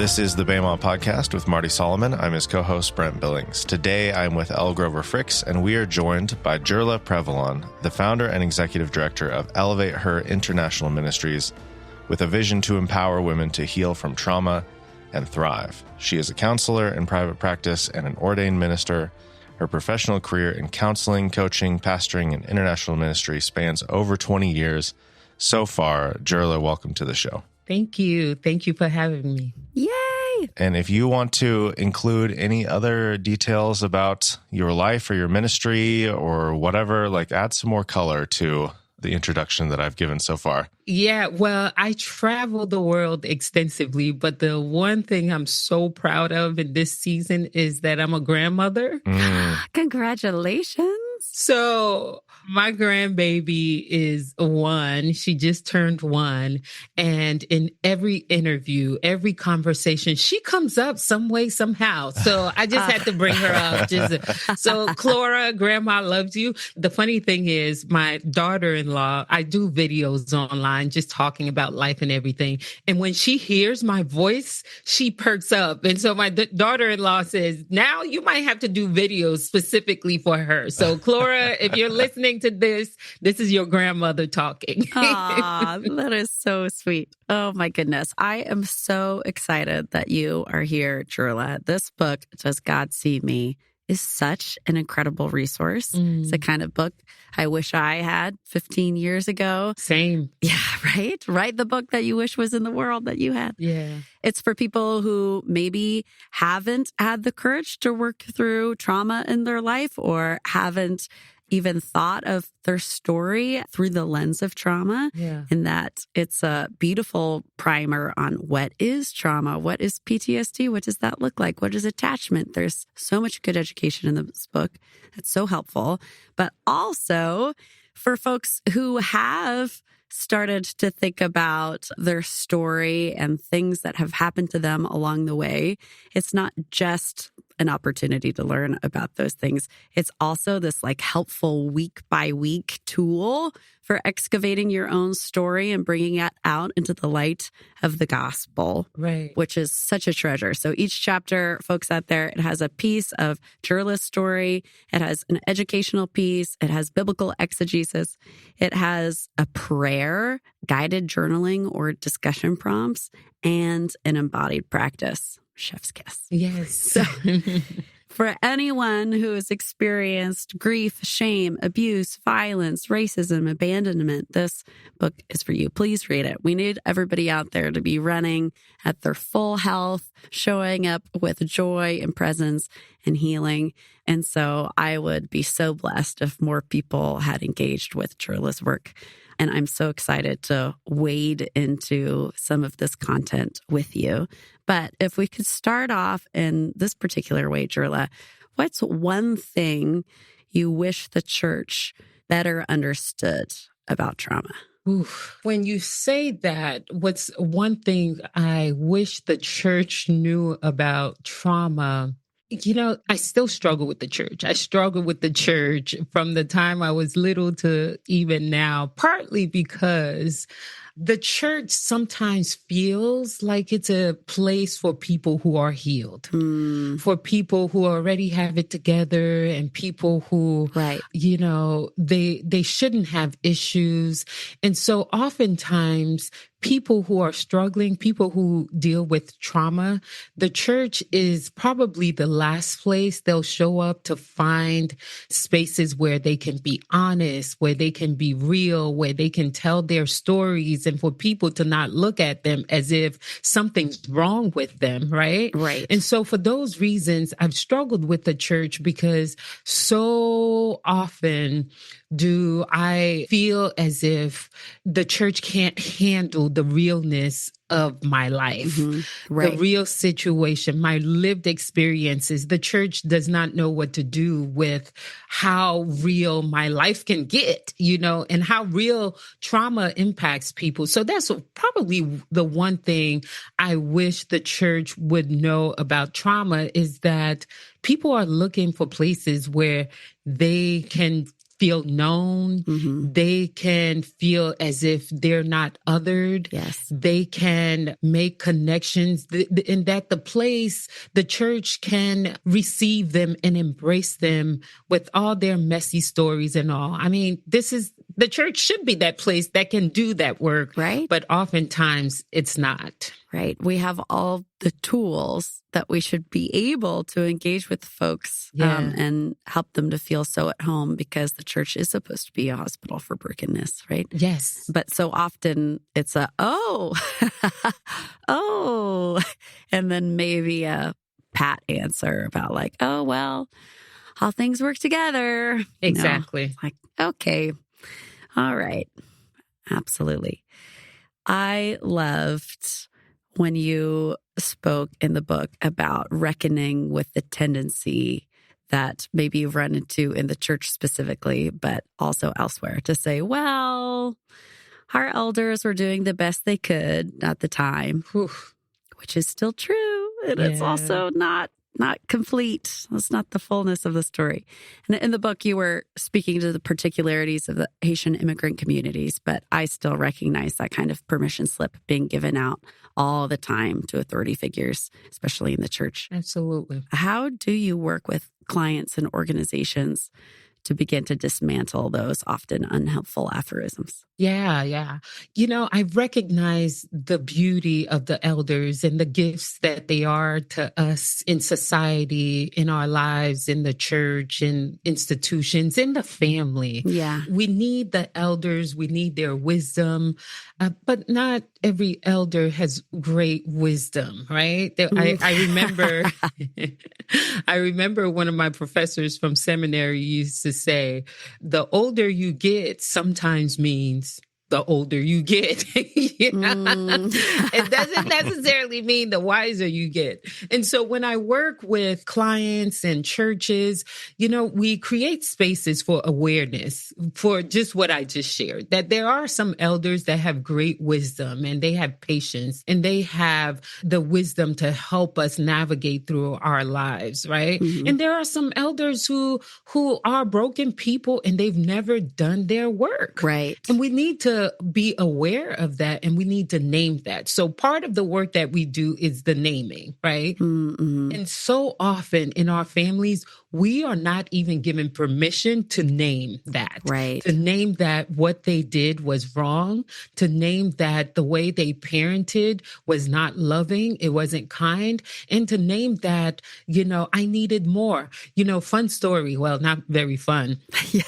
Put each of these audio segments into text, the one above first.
This is the Bema Podcast with Marty Solomon. I'm his co-host, Brent Billings. Today, I'm with Elle Fricks, and we are joined by Dieula Previlon, the founder and executive director of ElevateHer International Ministries, with a vision to empower women to heal from trauma and thrive. She is a counselor in private practice and an ordained minister. Her professional career in counseling, coaching, pastoring, and international ministry spans over 20 years. So far, Dieula, welcome to the show. Thank you. Thank you for having me. Yay! And if you want to include any other details about your life or your ministry or whatever, like add some more color to the introduction that I've given so far. Yeah, well, I travel the world extensively, but the one thing I'm so proud of in this season is that I'm a grandmother. Congratulations. So my grandbaby is 1. She just turned 1. And in every interview, every conversation, she comes up some way, somehow. So I just had to bring her up. So Clora, Grandma loves you. The funny thing is my daughter-in-law, I do videos online just talking about life and everything. And when she hears my voice, she perks up. And so my daughter-in-law says, now you might have to do videos specifically for her. So Clora, if you're listening to this is your grandmother talking. Aw, that is so sweet. Oh my goodness. I am so excited that you are here, Dieula. This book, Does God See Me?, is such an incredible resource. It's the kind of book I wish I had 15 years ago. Same. Yeah, right? Write the book that you wish was in the world that you had. Yeah. It's for people who maybe haven't had the courage to work through trauma in their life or haven't even thought of their story through the lens of trauma. Yeah. And that it's a beautiful primer on what is trauma, what is PTSD, what does that look like, what is attachment. There's so much good education in this book that's so helpful. But also for folks who have started to think about their story and things that have happened to them along the way, it's not just an opportunity to learn about those things. It's also this like helpful week by week tool for excavating your own story and bringing it out into the light of the gospel, right? Which is such a treasure. So each chapter, folks out there, it has a piece of Dieula's story. It has an educational piece. It has biblical exegesis. It has a prayer, guided journaling or discussion prompts, and an embodied practice. Chef's kiss. Yes. So for anyone who has experienced grief, shame, abuse, violence, racism, abandonment, this book is for you. Please read it. We need everybody out there to be running at their full health, showing up with joy and presence and healing. And so I would be so blessed if more people had engaged with Dieula's work. And I'm so excited to wade into some of this content with you. But if we could start off in this particular way, Dieula, what's one thing you wish the church better understood about trauma? Oof. When you say that, what's one thing I wish the church knew about trauma? You know, I still struggle with the church. I struggle with the church from the time I was little to even now, partly because the church sometimes feels like it's a place for people who are healed, for people who already have it together and people who, right, you know, they shouldn't have issues. And so oftentimes people who are struggling, people who deal with trauma, the church is probably the last place they'll show up to find spaces where they can be honest, where they can be real, where they can tell their stories, and for people to not look at them as if something's wrong with them, right? Right. And so for those reasons, I've struggled with the church because so often do I feel as if the church can't handle the realness of my life, right, the real situation, my lived experiences. The church does not know what to do with how real my life can get, you know, and how real trauma impacts people. So that's probably the one thing I wish the church would know about trauma is that people are looking for places where they can feel known. Mm-hmm. They can feel as if they're not othered. Yes. They can make connections and that the church can receive them and embrace them with all their messy stories and all. I mean, the church should be that place that can do that work. Right. But oftentimes it's not. Right. We have all the tools that we should be able to engage with folks and help them to feel so at home, because the church is supposed to be a hospital for brokenness, right? Yes. But so often it's oh, and then maybe a pat answer about like, oh, well, how things work together. Exactly. Like, okay. All right. Absolutely. I loved when you spoke in the book about reckoning with the tendency that maybe you've run into in the church specifically, but also elsewhere, to say, well, our elders were doing the best they could at the time, which is still true. And it's also not complete. That's not the fullness of the story. And in the book, you were speaking to the particularities of the Haitian immigrant communities, but I still recognize that kind of permission slip being given out all the time to authority figures, especially in the church. Absolutely. How do you work with clients and organizations to begin to dismantle those often unhelpful aphorisms? Yeah. I recognize the beauty of the elders and the gifts that they are to us in society, in our lives, in the church, in institutions, in the family. Yeah. We need the elders. We need their wisdom. But not every elder has great wisdom, right? I remember one of my professors from seminary used to say, the older you get sometimes means the older you get. It doesn't necessarily mean the wiser you get. And so when I work with clients and churches, we create spaces for awareness for just what I just shared, that there are some elders that have great wisdom and they have patience and they have the wisdom to help us navigate through our lives, right? Mm-hmm. And there are some elders who are broken people and they've never done their work. Right. And we need to be aware of that and we need to name that. So part of the work that we do is the naming, right? Mm-hmm. And so often in our families, we are not even given permission to name that. Right. To name that what they did was wrong, to name that the way they parented was not loving, it wasn't kind, and to name that, I needed more. Fun story. Well, not very fun. Yeah.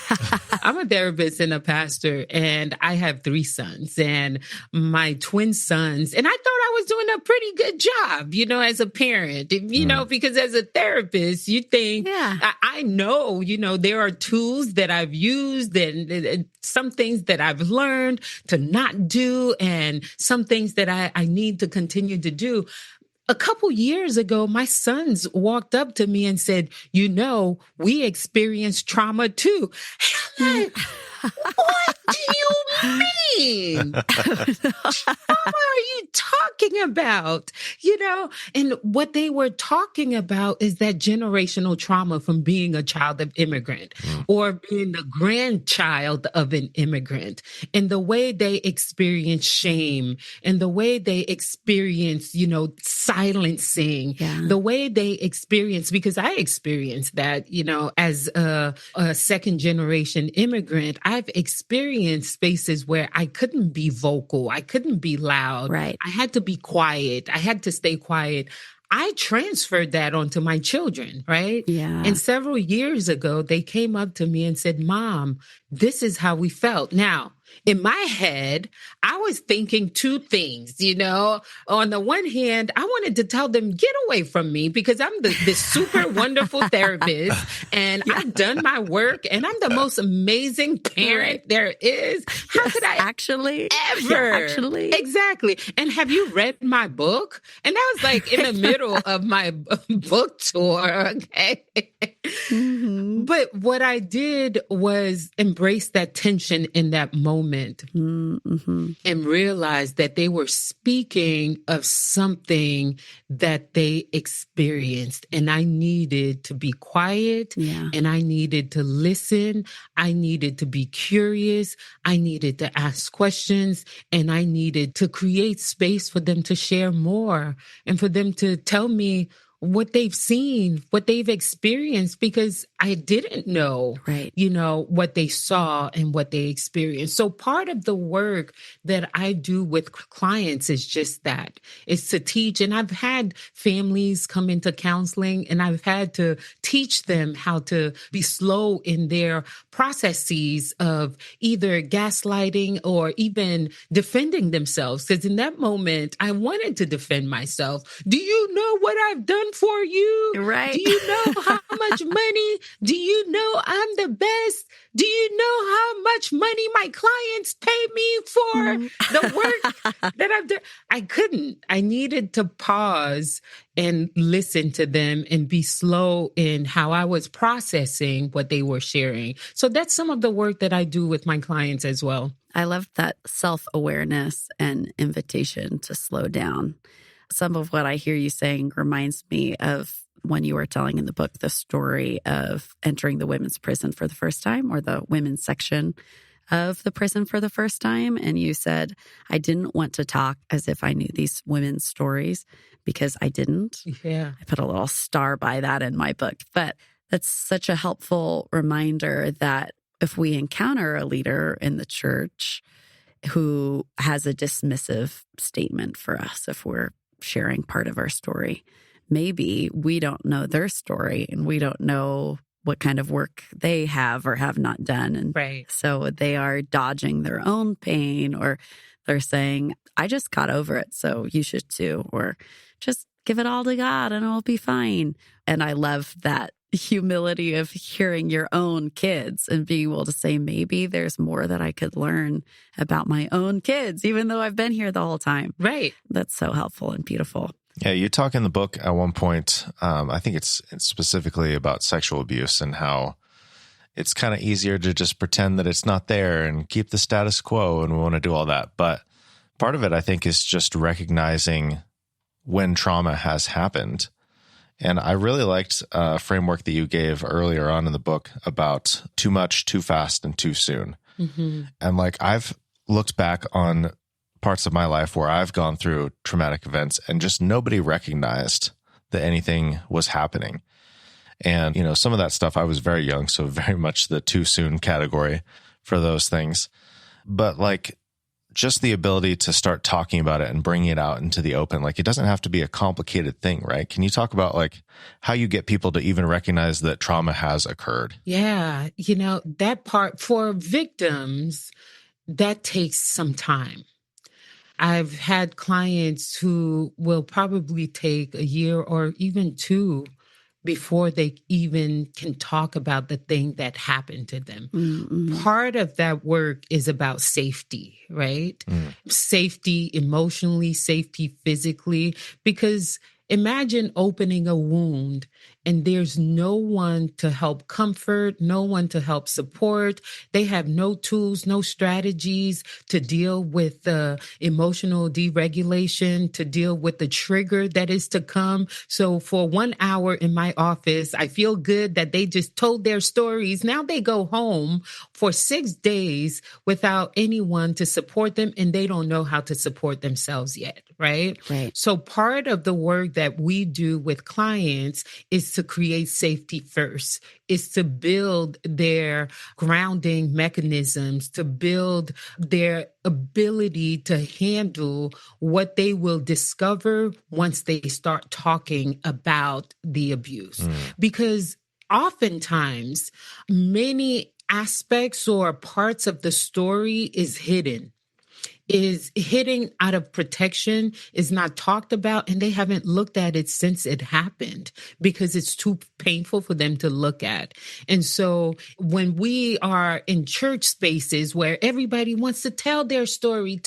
I'm a therapist and a pastor, and I have 3 sons, and my twin sons, and I thought I was doing a pretty good job, as a parent, because as a therapist, you think, I know, there are tools that I've used and some things that I've learned to not do and some things that I need to continue to do. A couple years ago, my sons walked up to me and said, we experienced trauma too. And I'm like, what do you mean? What are you talking about? And what they were talking about is that generational trauma from being a child of immigrant or being the grandchild of an immigrant, and the way they experience shame and the way they experience, silencing, the way they experience, because I experienced that, as a second generation immigrant, I've experienced spaces where I couldn't be vocal. I couldn't be loud. Right. I had to be quiet. I had to stay quiet. I transferred that onto my children, right? Yeah. And several years ago, they came up to me and said, Mom, this is how we felt. Now, in my head, I was thinking 2 things, On the one hand, I wanted to tell them, get away from me because I'm this super wonderful therapist and I've done my work and I'm the most amazing parent there is. How could I actually? Exactly. And have you read my book? And that was like in the middle of my book tour. Okay. Mm-hmm. But what I did was embrace that tension in that moment Mm-hmm. and realize that they were speaking of something that they experienced. And I needed to be quiet and I needed to listen. I needed to be curious. I needed to ask questions and I needed to create space for them to share more and for them to tell me what they've seen, what they've experienced, because I didn't know, what they saw and what they experienced. So part of the work that I do with clients is just that. It's to teach. And I've had families come into counseling and I've had to teach them how to be slow in their processes of either gaslighting or even defending themselves. Because in that moment, I wanted to defend myself. Do you know what I've done for you? Right. Do you know how much money? Do you know I'm the best? Do you know how much money my clients pay me for the work that I've done? I couldn't. I needed to pause and listen to them and be slow in how I was processing what they were sharing. So that's some of the work that I do with my clients as well. I love that self-awareness and invitation to slow down. Some of what I hear you saying reminds me of when you were telling in the book the story of entering the women's prison for the first time, or the women's section of the prison for the first time. And you said, I didn't want to talk as if I knew these women's stories because I didn't. Yeah. I put a little star by that in my book. But that's such a helpful reminder that if we encounter a leader in the church who has a dismissive statement for us, if we're sharing part of our story, maybe we don't know their story and we don't know what kind of work they have or have not done. And so they are dodging their own pain, or they're saying, I just got over it, so you should too, or just give it all to God and it'll be fine. And I love that humility of hearing your own kids and being able to say, maybe there's more that I could learn about my own kids, even though I've been here the whole time. Right. That's so helpful and beautiful. Yeah, you talk in the book at one point, I think it's specifically about sexual abuse and how it's kind of easier to just pretend that it's not there and keep the status quo, and we want to do all that. But part of it, I think, is just recognizing when trauma has happened. And I really liked a framework that you gave earlier on in the book about too much, too fast, and too soon. Mm-hmm. And I've looked back on parts of my life where I've gone through traumatic events and just nobody recognized that anything was happening. And, some of that stuff, I was very young, so very much the too soon category for those things. But just the ability to start talking about it and bringing it out into the open, it doesn't have to be a complicated thing, right? Can you talk about how you get people to even recognize that trauma has occurred? Yeah. That part for victims, that takes some time. I've had clients who will probably take a year or even two before they even can talk about the thing that happened to them. Mm-hmm. Part of that work is about safety, right? Safety emotionally, safety physically, because imagine opening a wound and there's no one to help comfort, no one to help support. They have no tools, no strategies to deal with the emotional deregulation, to deal with the trigger that is to come. So for 1 hour in my office, I feel good that they just told their stories. Now they go home for 6 days without anyone to support them, and they don't know how to support themselves yet, right? So part of the work that we do with clients is to create safety first, is to build their grounding mechanisms, to build their ability to handle what they will discover once they start talking about the abuse. Because oftentimes, many aspects or parts of the story is hidden. is hitting out of protection, is not talked about, and they haven't looked at it since it happened because it's too painful for them to look at. And so when we are in church spaces where everybody wants to tell their story,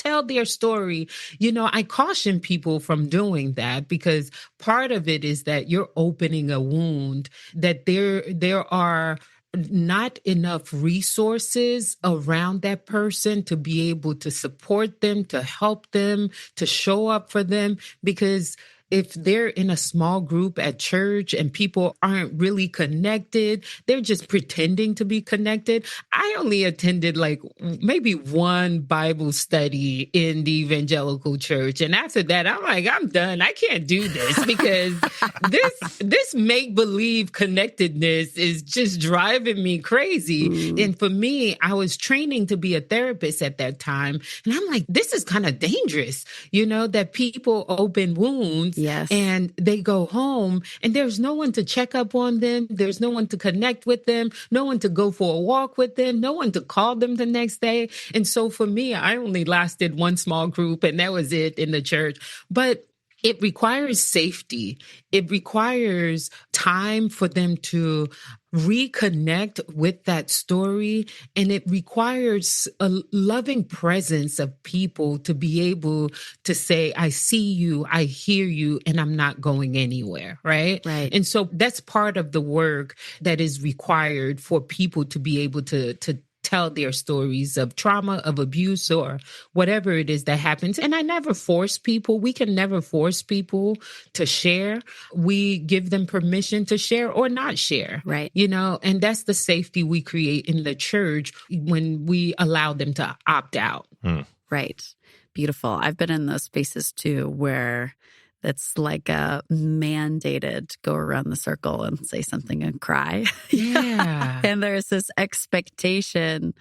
I caution people from doing that, because part of it is that you're opening a wound, that there are not enough resources around that person to be able to support them, to help them, to show up for them. Because if they're in a small group at church and people aren't really connected, they're just pretending to be connected. I only attended like maybe one Bible study in the evangelical church. And after that, I'm like, I'm done. I can't do this, because this make-believe connectedness is just driving me crazy. And for me, I was training to be a therapist at that time. And I'm like, this is kind of dangerous, that people open wounds. Yes. And they go home and there's no one to check up on them. There's no one to connect with them, no one to go for a walk with them, no one to call them the next day. And so for me, I only lasted one small group, and that was it in the church. But it requires safety. It requires time for them to reconnect with that story. And it requires a loving presence of people to be able to say, I see you, I hear you, and I'm not going anywhere, right? Right. And so that's part of the work that is required for people to be able to tell their stories of trauma, of abuse, or whatever it is that happens. And I never force people. We can never force people to share. We give them permission to share or not share. Right. And that's the safety we create in the church when we allow them to opt out. Right. Beautiful. I've been in those spaces too, where it's like a mandated go around the circle and say something and cry. Yeah. And there's this expectation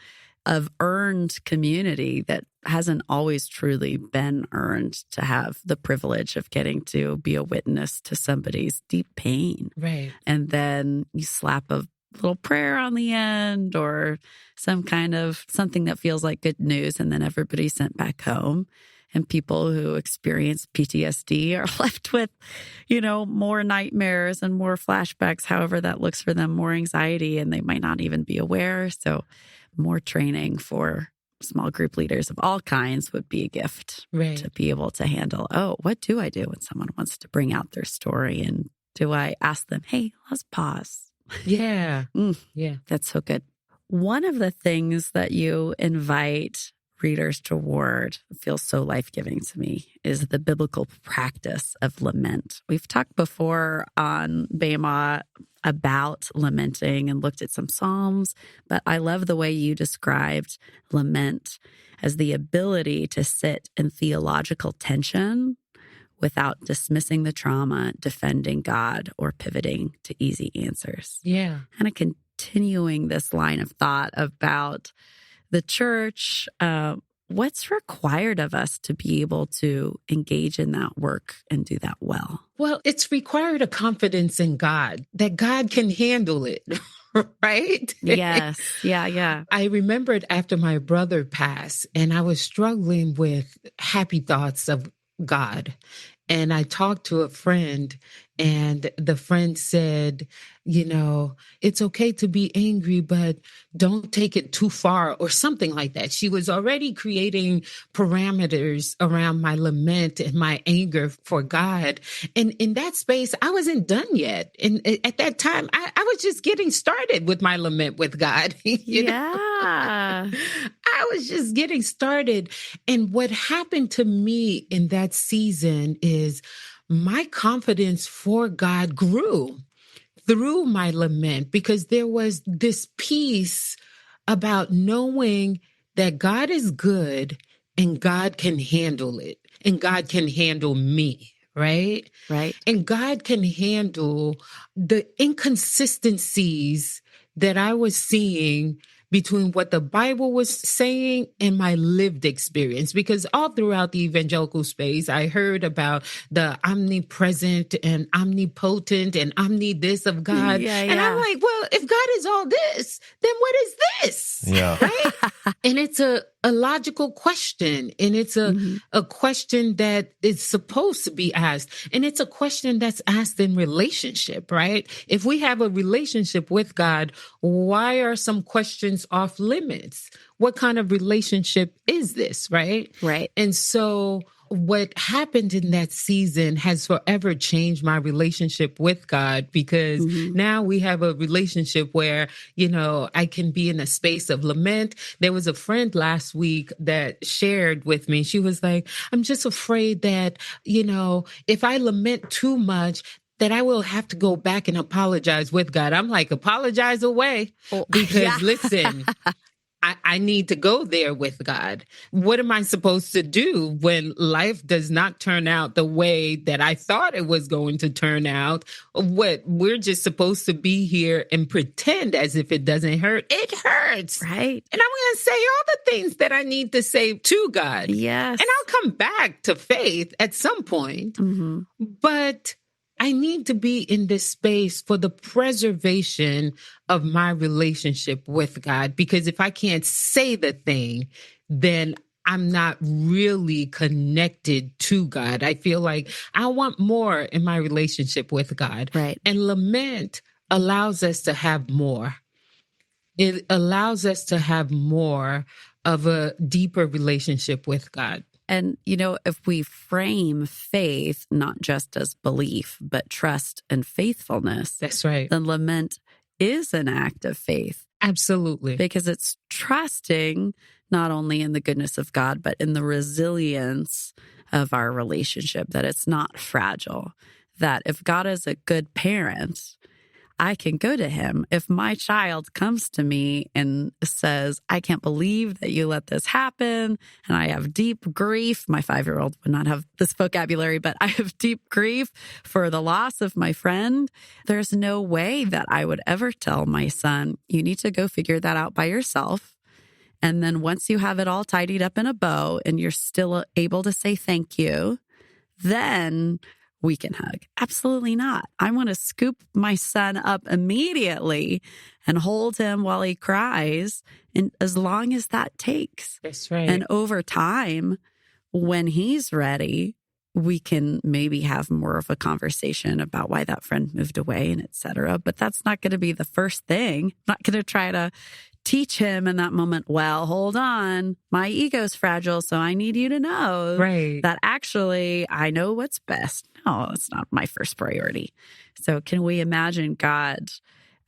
of earned community that hasn't always truly been earned, to have the privilege of getting to be a witness to somebody's deep pain. Right. And then you slap a little prayer on the end or some kind of something that feels like good news, and then everybody's sent back home. And people who experience PTSD are left with, more nightmares and more flashbacks, however that looks for them, more anxiety, and they might not even be aware. So more training for small group leaders of all kinds would be a gift, right, to be able to handle, what do I do when someone wants to bring out their story? And do I ask them, hey, let's pause? Yeah. Yeah. That's so good. One of the things that you invite readers toward, feels so life-giving to me, is the biblical practice of lament. We've talked before on Bema about lamenting and looked at some Psalms, but I love the way you described lament as the ability to sit in theological tension without dismissing the trauma, defending God, or pivoting to easy answers. Yeah. Kind of continuing this line of thought about the church, what's required of us to be able to engage in that work and do that well? Well, it's required a confidence in God, that God can handle it, right? Yes. Yeah. I remembered after my brother passed, and I was struggling with happy thoughts of God. And I talked to a friend, and the friend said, it's okay to be angry, but don't take it too far, or something like that. She was already creating parameters around my lament and my anger for God. And in that space, I wasn't done yet. And at that time, I was just getting started with my lament with God. Yeah. I was just getting started. And what happened to me in that season is my confidence for God grew through my lament, because there was this peace about knowing that God is good and God can handle it, and God can handle me, right? Right. And God can handle the inconsistencies that I was seeing between what the Bible was saying and my lived experience. Because all throughout the evangelical space, I heard about the omnipresent and omnipotent and omni this of God. Yeah. And I'm like, well, if God is all this, then what is this? Yeah. Right? And it's a logical question. And it's a question that is supposed to be asked. And it's a question that's asked in relationship, right? If we have a relationship with God, why are some questions off limits? What kind of relationship is this, right? Right. And so what happened in that season has forever changed my relationship with God, because now we have a relationship where, I can be in a space of lament. There was a friend last week that shared with me. She was like, I'm just afraid that, if I lament too much, that I will have to go back and apologize with God. I'm like, apologize away. Because listen, I need to go there with God. What am I supposed to do when life does not turn out the way that I thought it was going to turn out? What, we're just supposed to be here and pretend as if it doesn't hurt. It hurts. Right. And I'm going to say all the things that I need to say to God. Yes. And I'll come back to faith at some point. But I need to be in this space for the preservation of my relationship with God, because if I can't say the thing, then I'm not really connected to God. I feel like I want more in my relationship with God. Right. And lament allows us to have more. It allows us to have more of a deeper relationship with God. And, if we frame faith not just as belief, but trust and faithfulness, That's right. then lament is an act of faith. Absolutely. Because it's trusting not only in the goodness of God, but in the resilience of our relationship, that it's not fragile, that if God is a good parent, I can go to him. If my child comes to me and says, I can't believe that you let this happen, and I have deep grief, my 5-year-old would not have this vocabulary, but I have deep grief for the loss of my friend, there's no way that I would ever tell my son, you need to go figure that out by yourself. And then once you have it all tidied up in a bow and you're still able to say thank you, then we can hug. Absolutely not. I want to scoop my son up immediately and hold him while he cries, and as long as that takes. That's right. And over time, when he's ready, we can maybe have more of a conversation about why that friend moved away and et cetera. But that's not going to be the first thing. I'm not going to try to teach him in that moment, well, hold on, my ego's fragile, so I need you to know that actually I know what's best. No, it's not my first priority. So can we imagine God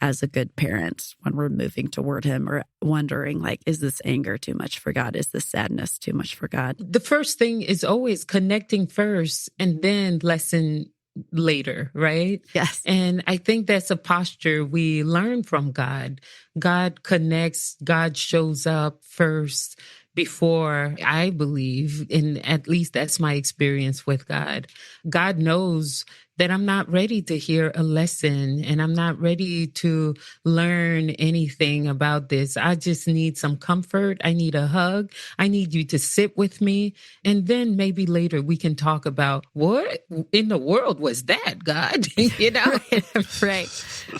as a good parent when we're moving toward him, or wondering, like, is this anger too much for God? Is this sadness too much for God? The first thing is always connecting first and then lesson later, right? Yes. And I think that's a posture we learn from God. God connects, God shows up first before, I believe, and at least that's my experience with God. God knows that I'm not ready to hear a lesson and I'm not ready to learn anything about this. I just need some comfort. I need a hug. I need you to sit with me. And then maybe later we can talk about what in the world was that, God?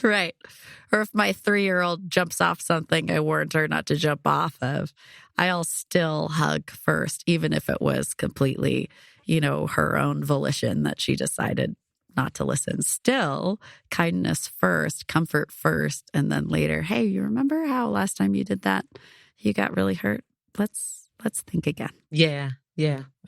Right. Or if my 3-year-old jumps off something I warned her not to jump off of, I'll still hug first, even if it was completely, her own volition that she decided not to listen. Still, kindness first, comfort first, and then later, hey, you remember how last time you did that? You got really hurt. Let's think again. Yeah.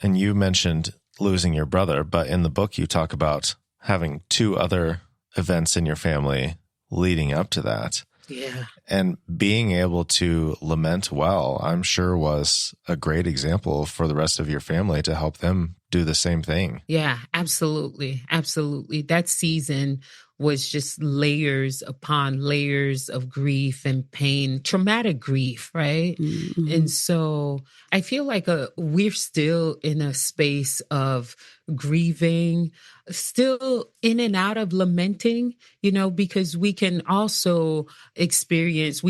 And you mentioned losing your brother, but in the book you talk about having 2 other events in your family leading up to that. Yeah. And being able to lament well, I'm sure was a great example for the rest of your family to help them do the same thing. Yeah, absolutely. Absolutely. That season was just layers upon layers of grief and pain, traumatic grief, right? Mm-hmm. And so I feel like we're still in a space of grieving, still in and out of lamenting, because we have also experienced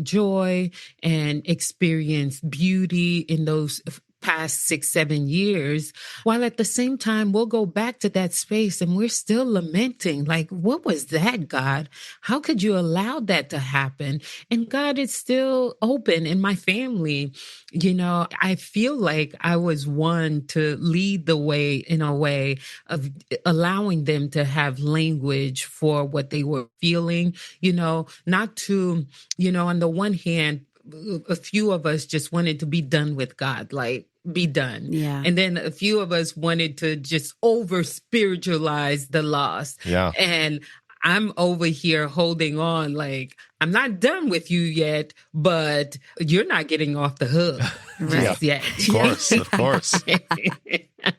joy and experienced beauty in those past 6-7 years, while at the same time, we'll go back to that space and we're still lamenting, like, what was that, God? How could you allow that to happen? And God is still open in my family. I feel like I was one to lead the way in a way of allowing them to have language for what they were feeling, not to, on the one hand, a few of us just wanted to be done with God, like be done. Yeah. And then a few of us wanted to just over spiritualize the loss. Yeah. And I'm over here holding on, like, I'm not done with you yet, but you're not getting off the hook just yet. Of course.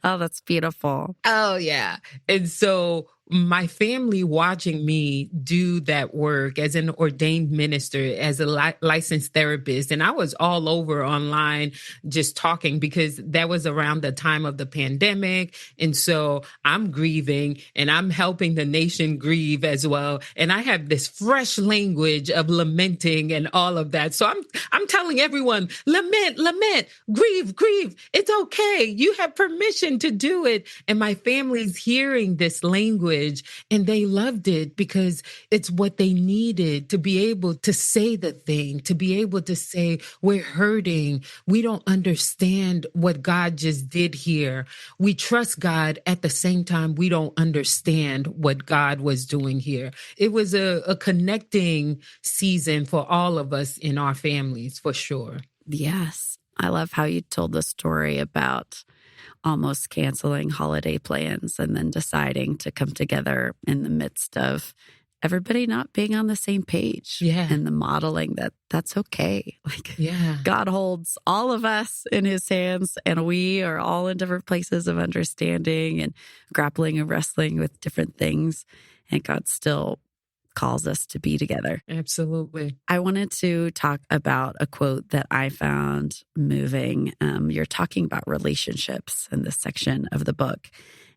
Oh, that's beautiful. Oh, yeah. And so my family watching me do that work as an ordained minister, as a licensed therapist. And I was all over online just talking because that was around the time of the pandemic. And so I'm grieving and I'm helping the nation grieve as well. And I have this fresh language of lamenting and all of that. So I'm telling everyone, lament, grieve. It's okay. You have permission to do it. And my family's hearing this language and they loved it because it's what they needed to be able to say the thing, to be able to say, we're hurting. We don't understand what God just did here. We trust God. At the same time, we don't understand what God was doing here. It was a connecting season for all of us in our families, for sure. Yes. I love how you told the story about almost canceling holiday plans and then deciding to come together in the midst of everybody not being on the same page. Yeah. And the modeling that's okay. Like, yeah, God holds all of us in his hands, and we are all in different places of understanding and grappling and wrestling with different things. And God still calls us to be together. Absolutely. I wanted to talk about a quote that I found moving. You're talking about relationships in this section of the book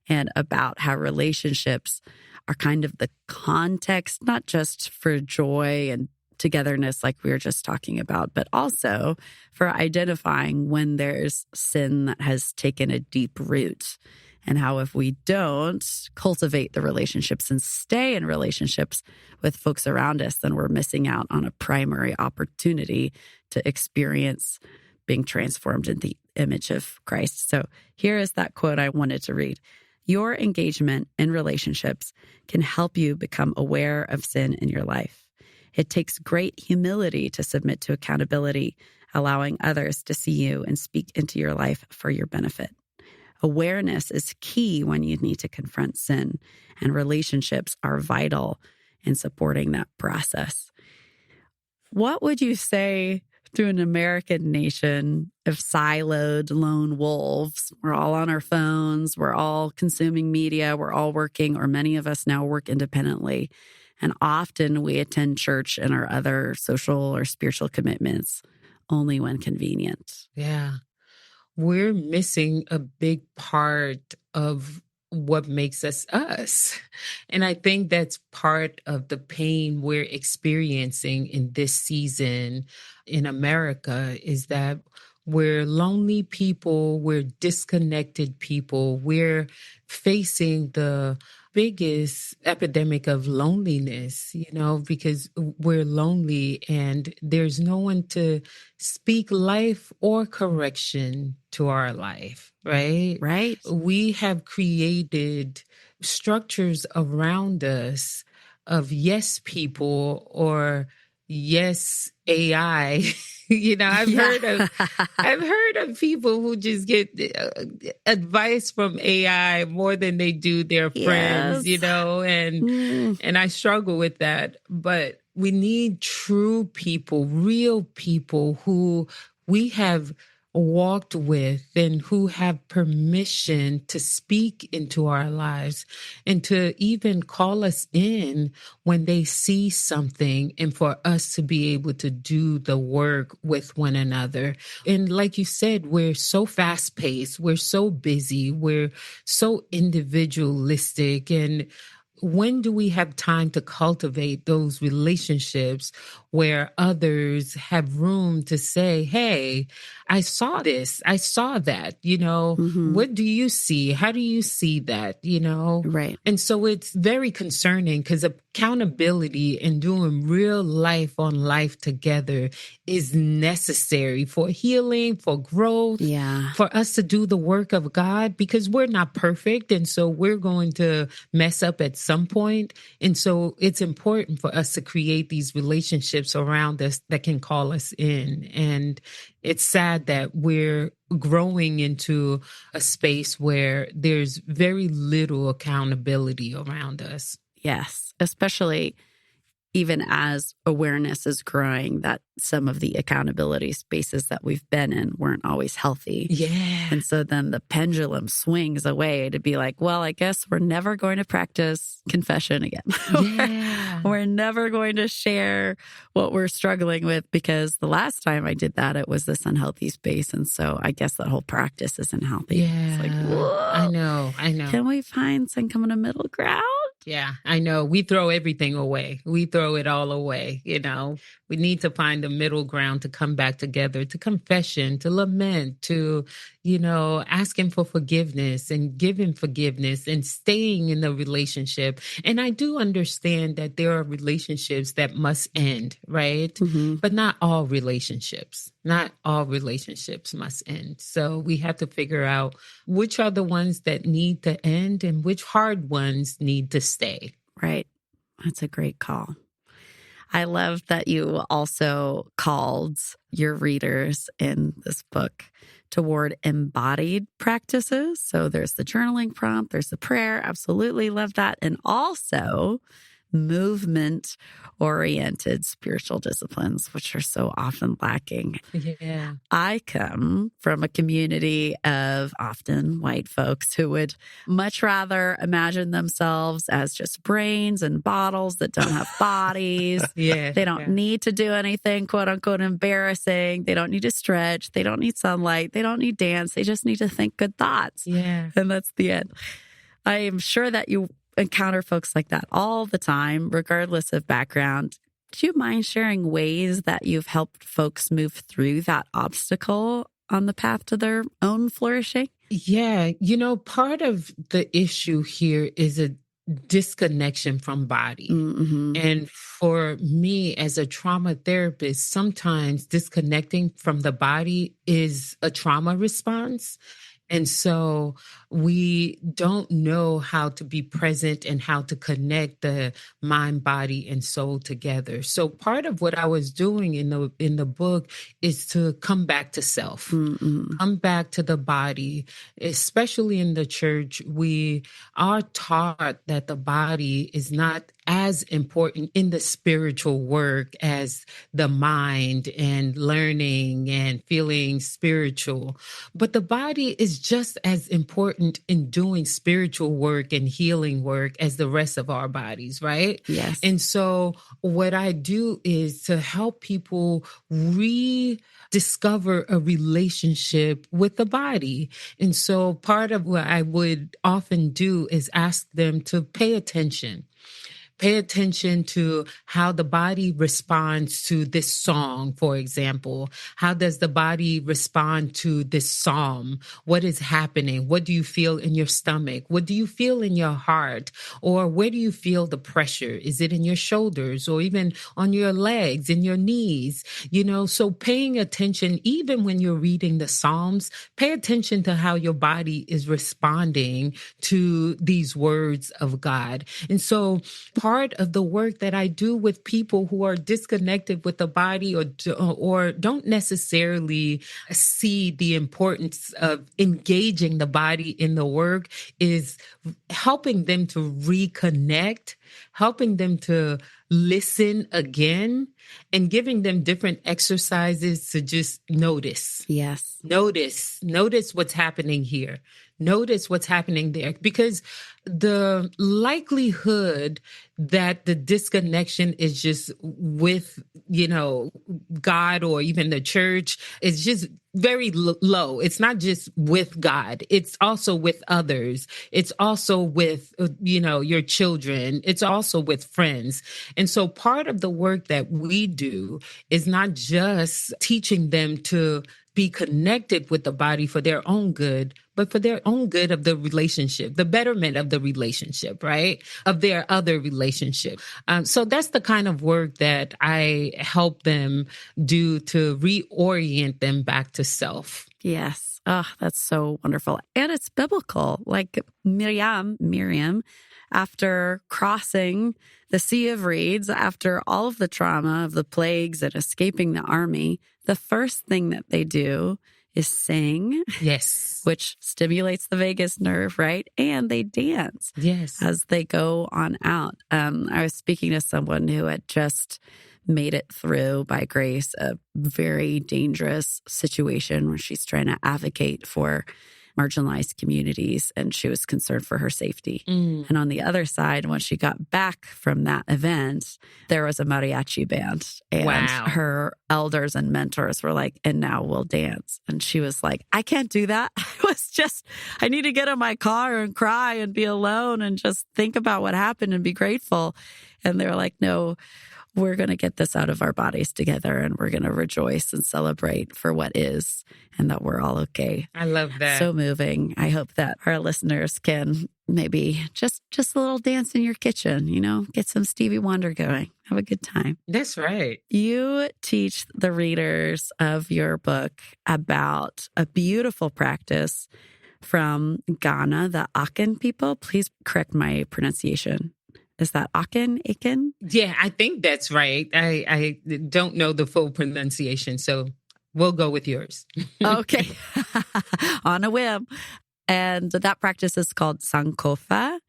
and about how relationships are kind of the context, not just for joy and togetherness like we were just talking about, but also for identifying when there's sin that has taken a deep root. And how if we don't cultivate the relationships and stay in relationships with folks around us, then we're missing out on a primary opportunity to experience being transformed in the image of Christ. So here is that quote I wanted to read. Your engagement in relationships can help you become aware of sin in your life. It takes great humility to submit to accountability, allowing others to see you and speak into your life for your benefit. Awareness is key when you need to confront sin, and relationships are vital in supporting that process. What would you say to an American nation of siloed lone wolves? We're all on our phones, we're all consuming media, we're all working, or many of us now work independently. And often we attend church and our other social or spiritual commitments only when convenient. Yeah. We're missing a big part of what makes us us. And I think that's part of the pain we're experiencing in this season in America is that we're lonely people, we're disconnected people, we're facing the biggest epidemic of loneliness, because we're lonely and there's no one to speak life or correction to our life, right? Right. We have created structures around us of yes people or yes AI. I've heard of people who just get advice from AI more than they do their friends, and I struggle with that. But we need true people, real people who we have walked with and who have permission to speak into our lives and to even call us in when they see something and for us to be able to do the work with one another. And like you said, we're so fast paced, we're so busy, we're so individualistic, and when do we have time to cultivate those relationships where others have room to say, hey, I saw this, I saw that, what do you see? How do you see that, Right. And so it's very concerning because accountability and doing real life on life together is necessary for healing, for growth, for us to do the work of God, because we're not perfect. And so we're going to mess up at some point. And so it's important for us to create these relationships around us that can call us in. And it's sad that we're growing into a space where there's very little accountability around us. Yes, especially even as awareness is growing that some of the accountability spaces that we've been in weren't always healthy. Yeah. And so then the pendulum swings away to be like, well, I guess we're never going to practice confession again. Yeah. We're never going to share what we're struggling with because the last time I did that, it was this unhealthy space. And so I guess that whole practice isn't healthy. Yeah. It's like, whoa. I know. Can we find some kind of middle ground? Yeah, I know. We throw everything away. We throw it all away. We need to find a middle ground to come back together, to confession, to lament, to, asking for forgiveness and giving forgiveness and staying in the relationship. And I do understand that there are relationships that must end, right? Mm-hmm. But not all relationships. Not all relationships must end. So we have to figure out which are the ones that need to end and which hard ones need to stay. Right. That's a great call. I love that you also called your readers in this book toward embodied practices. So there's the journaling prompt, there's the prayer. Absolutely love that. And also movement-oriented spiritual disciplines, which are so often lacking. Yeah. I come from a community of often white folks who would much rather imagine themselves as just brains and bottles that don't have bodies. Yeah. They don't need to do anything, quote unquote, embarrassing. They don't need to stretch. They don't need sunlight. They don't need dance. They just need to think good thoughts. Yeah. And that's the end. I am sure that you encounter folks like that all the time, regardless of background. Do you mind sharing ways that you've helped folks move through that obstacle on the path to their own flourishing? Yeah. Part of the issue here is a disconnection from body. Mm-hmm. And for me as a trauma therapist, sometimes disconnecting from the body is a trauma response. And so we don't know how to be present and how to connect the mind, body, and soul together. So part of what I was doing in the book is to come back to self, come back to the body. Especially in the church, we are taught that the body is not as important in the spiritual work as the mind and learning and feeling spiritual. But the body is just as important in doing spiritual work and healing work as the rest of our bodies, right? Yes. And so what I do is to help people rediscover a relationship with the body. And so part of what I would often do is ask them to pay attention. Pay attention to how the body responds to this song, for example. How does the body respond to this psalm? What is happening? What do you feel in your stomach? What do you feel in your heart? Or where do you feel the pressure? Is it in your shoulders or even on your legs, in your knees? So paying attention, even when you're reading the Psalms, pay attention to how your body is responding to these words of God. And so part of the work that I do with people who are disconnected with the body or don't necessarily see the importance of engaging the body in the work is helping them to reconnect, helping them to listen again, and giving them different exercises to just notice. Yes. Notice what's happening here. Notice what's happening there, because the likelihood that the disconnection is just with, God or even the church is just very low. It's not just with God. It's also with others. It's also with, your children. It's also with friends. And so part of the work that we do is not just teaching them to be connected with the body for their own good, but for their own good of the relationship, the betterment of the relationship, right? Of their other relationship. So that's the kind of work that I help them do to reorient them back to self. Yes. Oh, that's so wonderful. And it's biblical. Like Miriam, after crossing the Sea of Reeds, after all of the trauma of the plagues and escaping the army, the first thing that they do is sing. Yes. Which stimulates the vagus nerve, right? And they dance. Yes. As they go on out. I was speaking to someone who had just made it through, by grace, a very dangerous situation where she's trying to advocate for marginalized communities, and she was concerned for her safety. And on the other side, when she got back from that event, there was a mariachi band, and her elders and mentors were like, and now we'll dance. And she was like, I can't do that. I need to get in my car and cry and be alone and just think about what happened and be grateful. And they were like, no, we're going to get this out of our bodies together, and we're going to rejoice and celebrate for what is, and that we're all okay. I love that. So moving. I hope that our listeners can maybe just a little dance in your kitchen, get some Stevie Wonder going. Have a good time. That's right. You teach the readers of your book about a beautiful practice from Ghana, the Akan people. Please correct my pronunciation. Is that Akan? Yeah, I think that's right. I don't know the full pronunciation, so we'll go with yours. Okay. On a whim. And that practice is called Sankofa.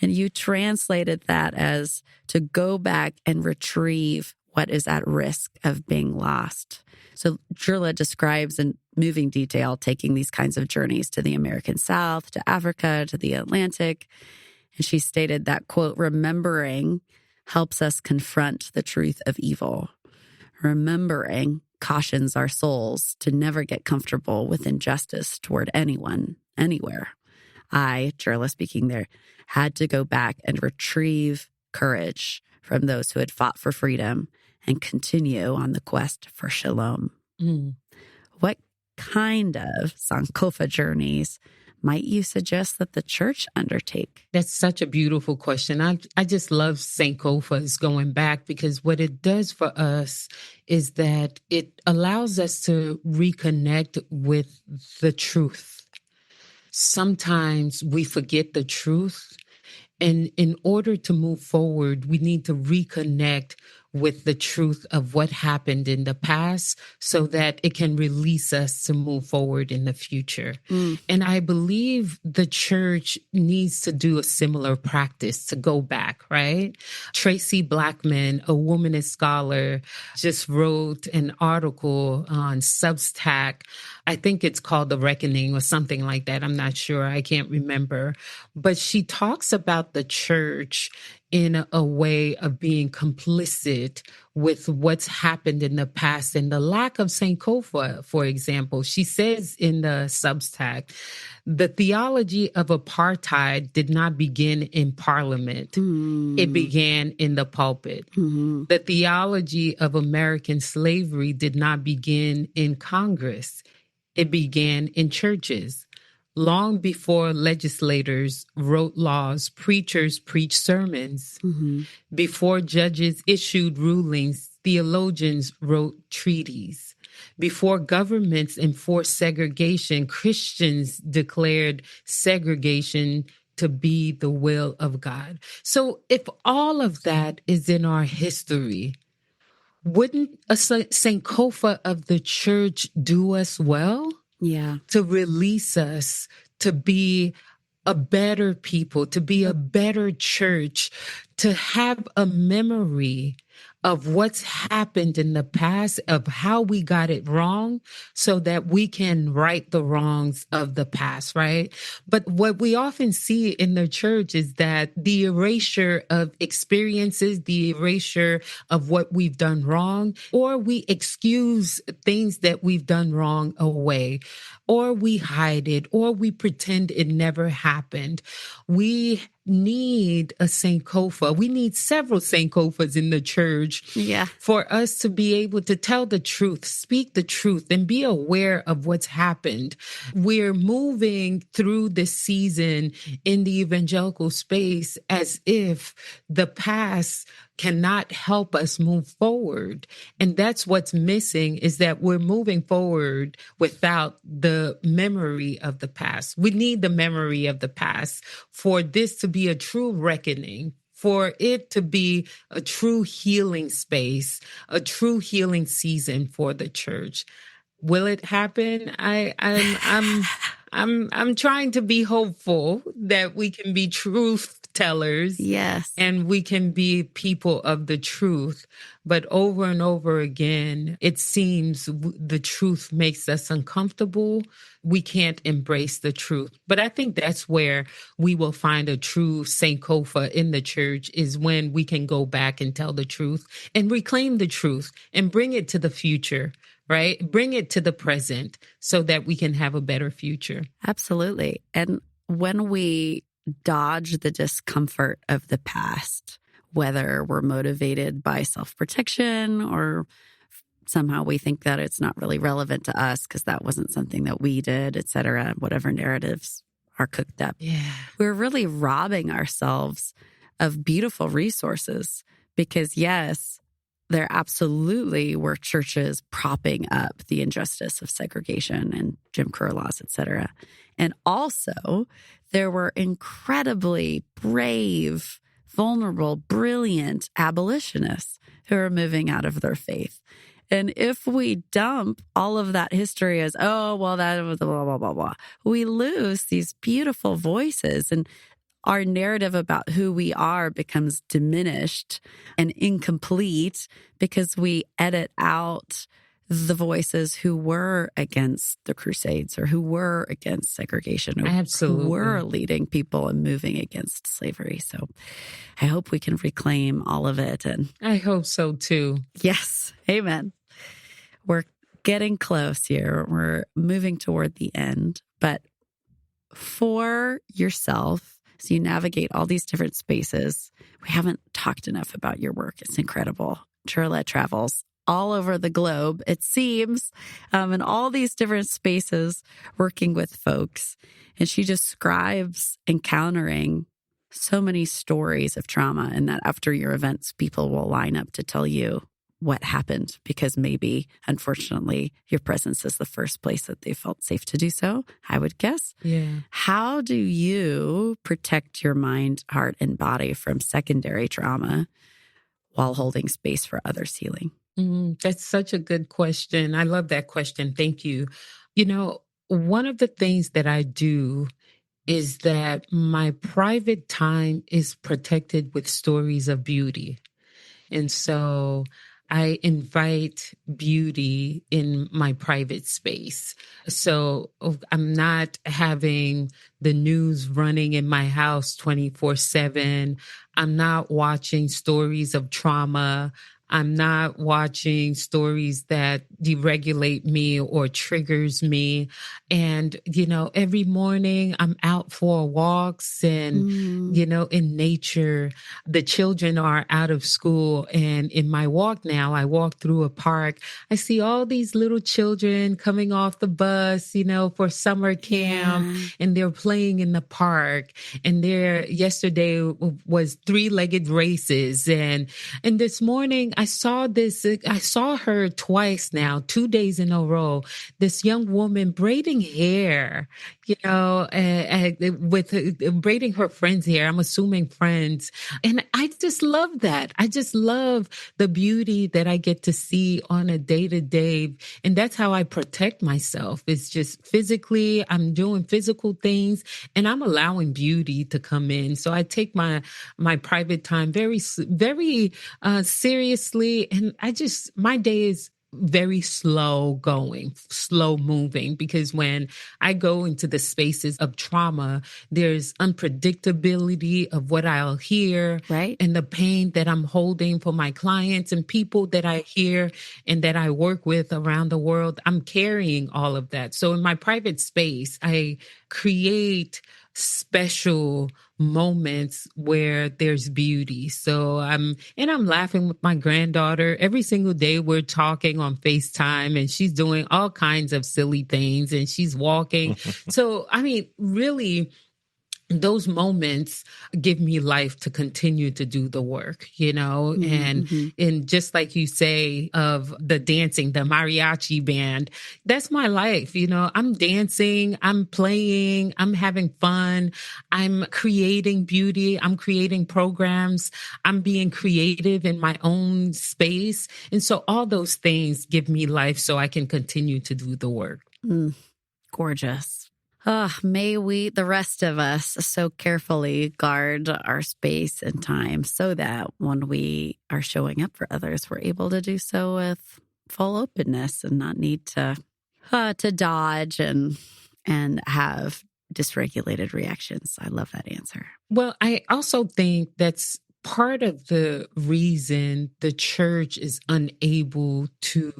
And you translated that as to go back and retrieve what is at risk of being lost. So Dieula describes in moving detail taking these kinds of journeys to the American South, to Africa, to the Atlantic. And she stated that, quote, remembering helps us confront the truth of evil. Remembering cautions our souls to never get comfortable with injustice toward anyone, anywhere. I, Dieula speaking there, had to go back and retrieve courage from those who had fought for freedom and continue on the quest for shalom. What kind of Sankofa journeys might you suggest that the church undertake? That's such a beautiful question. I just love Sankofa's going back, because what it does for us is that it allows us to reconnect with the truth. Sometimes we forget the truth, and in order to move forward, we need to reconnect with the truth of what happened in the past so that it can release us to move forward in the future. And I believe the church needs to do a similar practice to go back, right? Tracy Blackman, a womanist scholar, just wrote an article on Substack. I think it's called The Reckoning or something like that. I'm not sure. I can't remember. But she talks about the church in a way of being complicit with what's happened in the past and the lack of Sankofa, for example. She says in the Substack, the theology of apartheid did not begin in Parliament. It began in the pulpit. The theology of American slavery did not begin in Congress. It began in churches. Long before legislators wrote laws, preachers preached sermons. Before judges issued rulings, theologians wrote treaties. Before governments enforced segregation, Christians declared segregation to be the will of God. So if all of that is in our history, wouldn't a Sankofa of the church do us well? Yeah. To release us to be a better people, to be a better church, to have a memory of what's happened in the past, of how we got it wrong, so that we can right the wrongs of the past, right? But what we often see in the church is that the erasure of experiences, the erasure of what we've done wrong, or we excuse things that we've done wrong away, or we hide it, or we pretend it never happened. We need a Sankofa. We need several Sankofas in the church for us to be able to tell the truth, speak the truth, and be aware of what's happened. We're moving through this season in the evangelical space as if the past cannot help us move forward. And that's what's missing, is that we're moving forward without the memory of the past. We need the memory of the past for this to be a true reckoning, for it to be a true healing space, a true healing season for the church. Will it happen? I'm trying to be hopeful that we can be truth tellers. Yes. And we can be people of the truth. But over and over again, it seems the truth makes us uncomfortable. We can't embrace the truth. But I think that's where we will find a true Sankofa in the church, is when we can go back and tell the truth and reclaim the truth and bring it to the future, right? Bring it to the present so that we can have a better future. Absolutely. And when we dodge the discomfort of the past, whether we're motivated by self-protection or somehow we think that it's not really relevant to us because that wasn't something that we did, et cetera, whatever narratives are cooked up. Yeah. We're really robbing ourselves of beautiful resources because, yes, there absolutely were churches propping up the injustice of segregation and Jim Crow laws, et cetera. And also, there were incredibly brave, vulnerable, brilliant abolitionists who are moving out of their faith. And if we dump all of that history as, oh, well, that was blah, blah, blah, blah, we lose these beautiful voices, and our narrative about who we are becomes diminished and incomplete because we edit out the voices who were against the Crusades or who were against segregation or Absolutely. who were leading people and moving against slavery. So I hope we can reclaim all of it. And I hope so too. yes, amen. We're getting close here. We're moving toward the end. But for yourself, as you navigate all these different spaces, we haven't talked enough about your work. It's incredible. Dieula travels all over the globe, it seems, in all these different spaces, working with folks. And she describes encountering so many stories of trauma, and that after your events, people will line up to tell you what happened because maybe, unfortunately, your presence is the first place that they felt safe to do so, I would guess. Yeah. How do you protect your mind, heart, and body from secondary trauma while holding space for others' healing? That's such a good question. I love that question. Thank you. You know, one of the things that I do is that my private time is protected with stories of beauty. And so I invite beauty in my private space. So I'm not having the news running in my house 24/7. I'm not watching stories of trauma. I'm not watching stories that deregulate me or triggers me. And, you know, every morning I'm out for walks and, you know, in nature. The children are out of school. And in my walk now, I walk through a park. I see all these little children coming off the bus, you know, for summer camp, and they're playing in the park. And yesterday was 3-legged races. And this morning, I saw her twice now, 2 days in a row, this young woman braiding hair, you know, with braiding her friend's hair. I'm assuming friends. And I just love that. I just love the beauty that I get to see on a day-to-day. And that's how I protect myself. It's just physically, I'm doing physical things and I'm allowing beauty to come in. So I take my private time very, very serious honestly, and my day is very slow going, slow moving, because when I go into the spaces of trauma, there's unpredictability of what I'll hear, Right. and the pain that I'm holding for my clients and people that I hear and that I work with around the world. I'm carrying all of that. So in my private space, I create special moments where there's beauty. So I'm laughing with my granddaughter. Every single day we're talking on FaceTime, and she's doing all kinds of silly things, and she's walking. So, I mean, really, those moments give me life to continue to do the work, and just like you say of the dancing, the mariachi band, that's my life. I'm dancing, I'm playing, I'm having fun, I'm creating beauty, I'm creating programs, I'm being creative in my own space. And so all those things give me life so I can continue to do the work. Gorgeous. May we, the rest of us, so carefully guard our space and time so that when we are showing up for others, we're able to do so with full openness and not need to dodge and have dysregulated reactions. I love that answer. Well, I also think that's part of the reason the church is unable to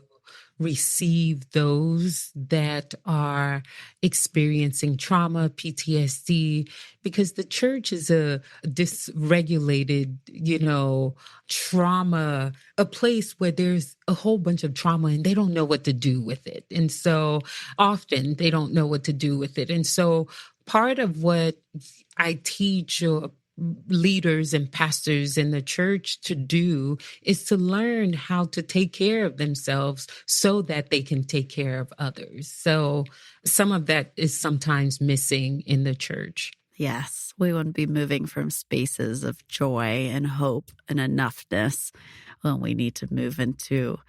receive those that are experiencing trauma, PTSD, because the church is a dysregulated, trauma, a place where there's a whole bunch of trauma and they don't know what to do with it. And so often they don't know what to do with it. And so part of what I teach leaders and pastors in the church to do is to learn how to take care of themselves so that they can take care of others. So some of that is sometimes missing in the church. Yes, we wouldn't be moving from spaces of joy and hope and enoughness when we need to move into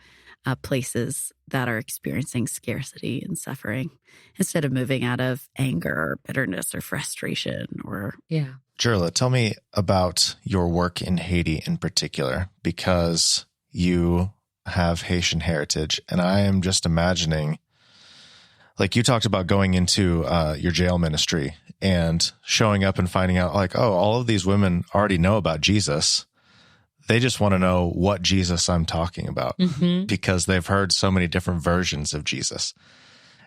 places that are experiencing scarcity and suffering instead of moving out of anger or bitterness or frustration or... Yeah. Dieula, tell me about your work in Haiti in particular, because you have Haitian heritage. And I am just imagining, like you talked about going into your jail ministry and showing up and finding out like, oh, all of these women already know about Jesus. They just want to know what Jesus I'm talking about because they've heard so many different versions of Jesus.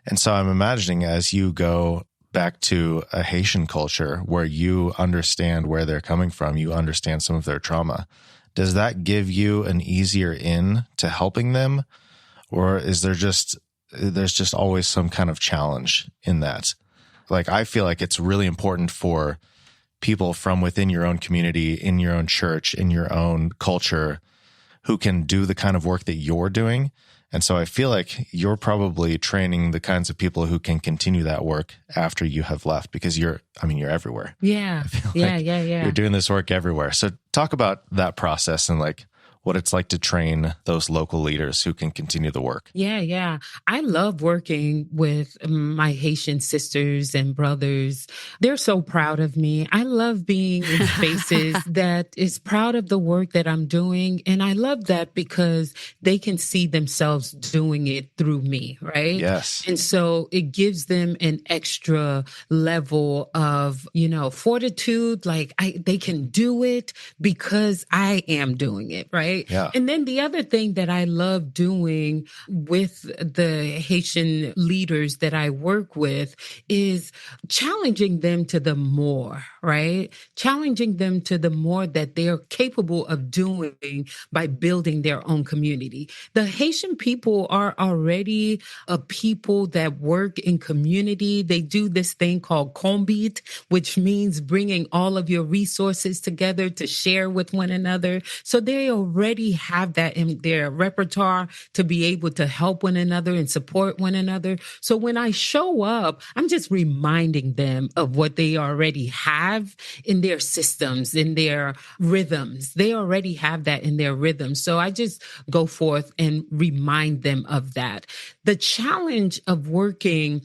And so I'm imagining as you go back to a Haitian culture where you understand where they're coming from, you understand some of their trauma. Does that give you an easier in to helping them? Or is there's just always some kind of challenge in that? Like, I feel like it's really important for people from within your own community, in your own church, in your own culture, who can do the kind of work that you're doing. And so I feel like you're probably training the kinds of people who can continue that work after you have left, because you're everywhere. Yeah. I feel like you're doing this work everywhere. So talk about that process and like what it's like to train those local leaders who can continue the work. Yeah. I love working with my Haitian sisters and brothers. They're so proud of me. I love being in spaces that is proud of the work that I'm doing. And I love that because they can see themselves doing it through me, right? Yes. And so it gives them an extra level of, fortitude. Like they can do it because I am doing it, right? Yeah. And then the other thing that I love doing with the Haitian leaders that I work with is challenging them to the more, right? Challenging them to the more that they're capable of doing by building their own community. The Haitian people are already a people that work in community. They do this thing called combit, which means bringing all of your resources together to share with one another. So they already have that in their repertoire to be able to help one another and support one another. So when I show up, I'm just reminding them of what they already have in their systems, in their rhythms. They already have that in their rhythms. So I just go forth and remind them of that. The challenge of working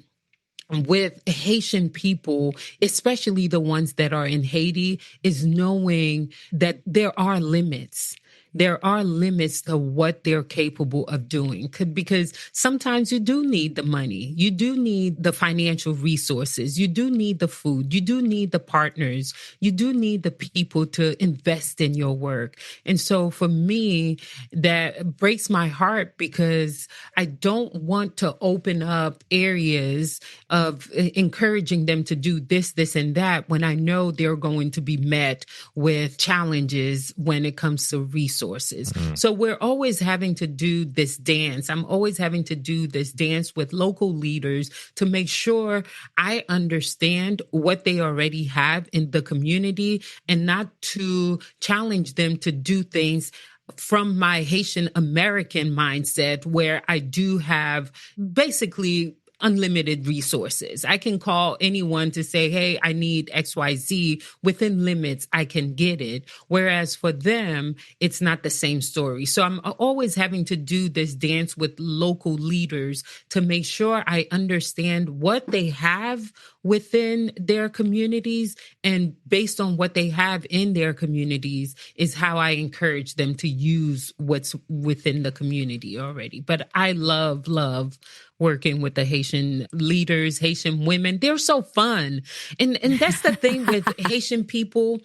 with Haitian people, especially the ones that are in Haiti, is knowing that there are limits. there are limits to what they're capable of doing. Because sometimes you do need the money. You do need the financial resources. You do need the food. You do need the partners. You do need the people to invest in your work. And so for me, that breaks my heart because I don't want to open up areas of encouraging them to do this, this, and that when I know they're going to be met with challenges when it comes to resources. So we're always having to do this dance. I'm always having to do this dance with local leaders to make sure I understand what they already have in the community and not to challenge them to do things from my Haitian American mindset, where I do have basically unlimited resources. I can call anyone to say, hey, I need XYZ. Within limits, I can get it. Whereas for them, it's not the same story. So I'm always having to do this dance with local leaders to make sure I understand what they have within their communities, and based on what they have in their communities is how I encourage them to use what's within the community already. But I love working with the Haitian leaders, Haitian women. They're so fun. And that's the thing with Haitian people.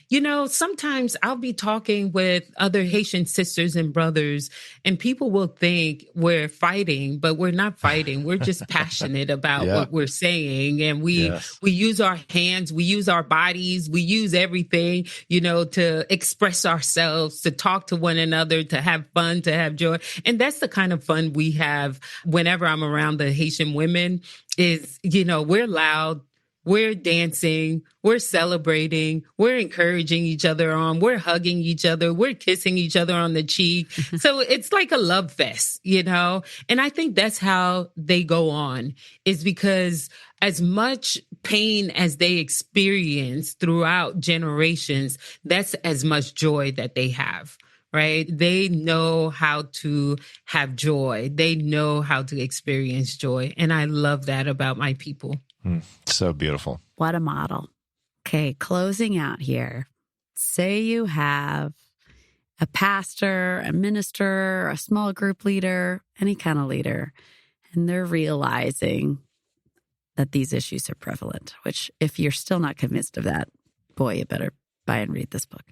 You know, sometimes I'll be talking with other Haitian sisters and brothers, and people will think we're fighting, but we're not fighting. We're just passionate about what we're saying. And we use our hands, we use our bodies, we use everything, you know, to express ourselves, to talk to one another, to have fun, to have joy. And that's the kind of fun we have whenever I'm around the Haitian women is, you know, we're loud. We're dancing, we're celebrating, we're encouraging each other on, we're hugging each other, we're kissing each other on the cheek. So it's like a love fest, you know? And I think that's how they go on, is because as much pain as they experience throughout generations, that's as much joy that they have. Right? They know how to have joy. They know how to experience joy. And I love that about my people. So beautiful. What a model. Okay, closing out here. Say you have a pastor, a minister, a small group leader, any kind of leader, and they're realizing that these issues are prevalent, which if you're still not convinced of that, boy, you better buy and read this book.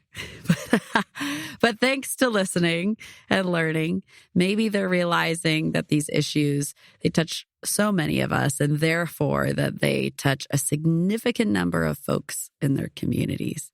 But thanks to listening and learning, maybe they're realizing that these issues, they touch so many of us, and therefore that they touch a significant number of folks in their communities.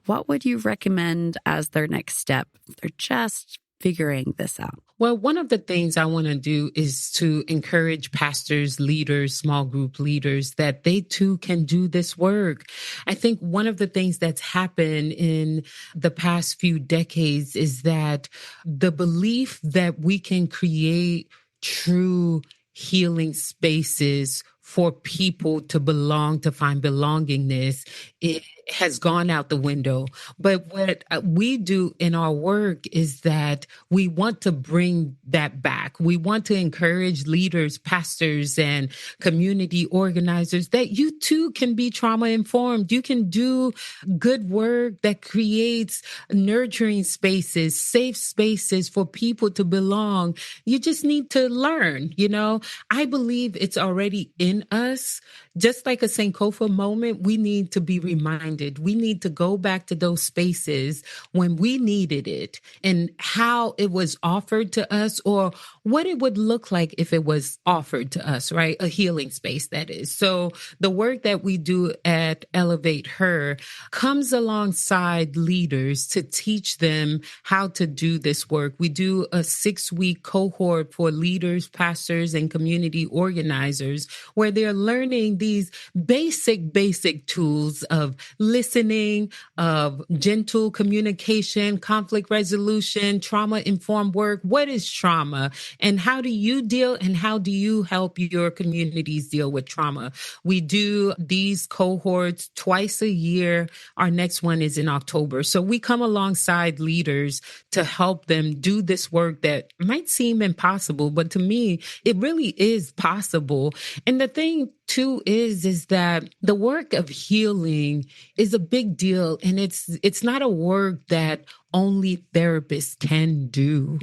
What would you recommend as their next step? They're just figuring this out. Well, one of the things I want to do is to encourage pastors, leaders, small group leaders, that they too can do this work. I think one of the things that's happened in the past few decades is that the belief that we can create true healing spaces for people to belong, to find belongingness, it has gone out the window. But what we do in our work is that we want to bring that back. We want to encourage leaders, pastors, and community organizers that you too can be trauma informed. You can do good work that creates nurturing spaces, safe spaces for people to belong. You just need to learn, you know. I believe it's already in us. Just like a Sankofa moment, we need to be reminded. We need to go back to those spaces when we needed it and how it was offered to us, or what it would look like if it was offered to us, right? A healing space, that is. So the work that we do at Elevate Her comes alongside leaders to teach them how to do this work. We do a 6-week cohort for leaders, pastors, and community organizers where they're learning these basic tools of listening, of gentle communication, conflict resolution, trauma-informed work. What is trauma? And how do you deal, and how do you help your communities deal with trauma? We do these cohorts twice a year. Our next one is in October. So we come alongside leaders to help them do this work that might seem impossible, but to me, it really is possible. And the thing too is that the work of healing is a big deal. And it's not a work that only therapists can do.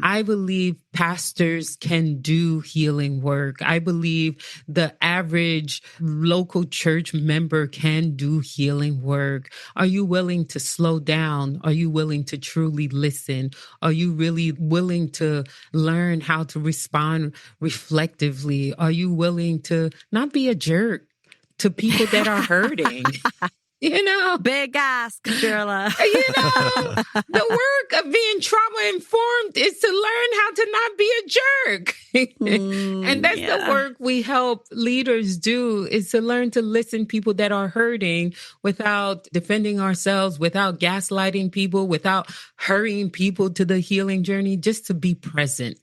I believe pastors can do healing work. I believe the average local church member can do healing work. Are you willing to slow down? Are you willing to truly listen? Are you really willing to learn how to respond reflectively? Are you willing to not be a jerk to people that are hurting? Big ask, Dieula. The work of being trauma-informed is to learn how to not be a jerk. And that's the work we help leaders do, is to learn to listen to people that are hurting without defending ourselves, without gaslighting people, without hurrying people to the healing journey, just to be present,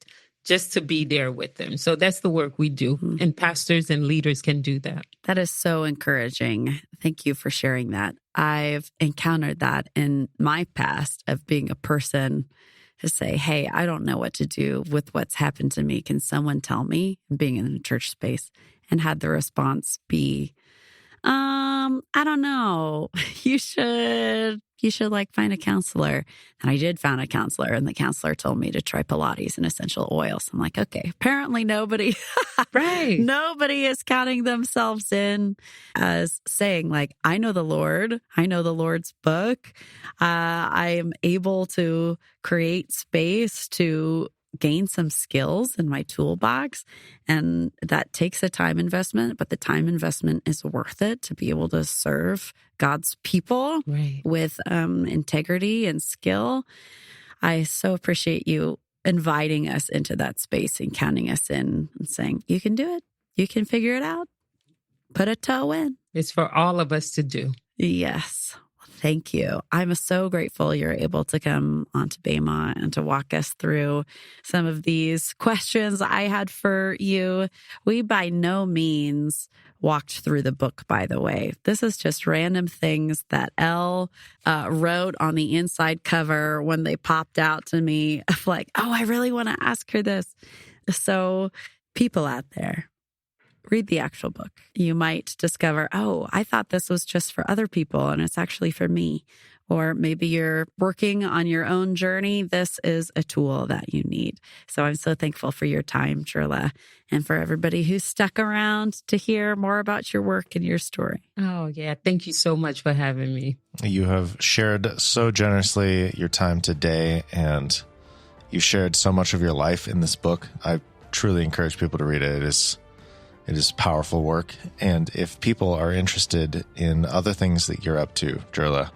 just to be there with them. So that's the work we do. And pastors and leaders can do that. That is so encouraging. Thank you for sharing that. I've encountered that in my past of being a person to say, hey, I don't know what to do with what's happened to me. Can someone tell me? Being in a church space, and had the response be, I don't know. You should like find a counselor. And I did find a counselor, and the counselor told me to try Pilates and essential oils. I'm like, okay, apparently nobody is counting themselves in as saying like, I know the Lord. I know the Lord's book. I am able to create space to gain some skills in my toolbox. And that takes a time investment, but the time investment is worth it to be able to serve God's people with integrity and skill. I so appreciate you inviting us into that space and counting us in and saying, you can do it. You can figure it out. Put a toe in. It's for all of us to do. Yes. Thank you. I'm so grateful you're able to come onto Bema and to walk us through some of these questions I had for you. We by no means walked through the book, by the way. This is just random things that Elle wrote on the inside cover when they popped out to me of like, oh, I really want to ask her this. So people out there, read the actual book. You might discover, oh, I thought this was just for other people and it's actually for me. Or maybe you're working on your own journey. This is a tool that you need. So I'm so thankful for your time, Dieula, and for everybody who's stuck around to hear more about your work and your story. Oh, yeah. Thank you so much for having me. You have shared so generously your time today, and you shared so much of your life in this book. I truly encourage people to read it. It is powerful work. And if people are interested in other things that you're up to, Dieula,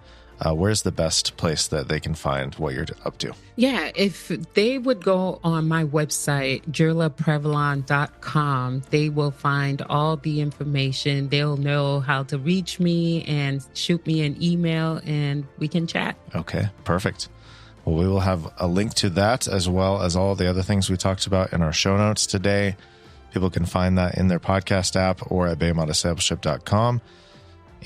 where's the best place that they can find what you're up to? Yeah, if they would go on my website, DieulaPrevilon.com, they will find all the information. They'll know how to reach me and shoot me an email, and we can chat. Okay, perfect. Well, we will have a link to that as well as all the other things we talked about in our show notes today. People can find that in their podcast app or at BemaDiscipleship.com.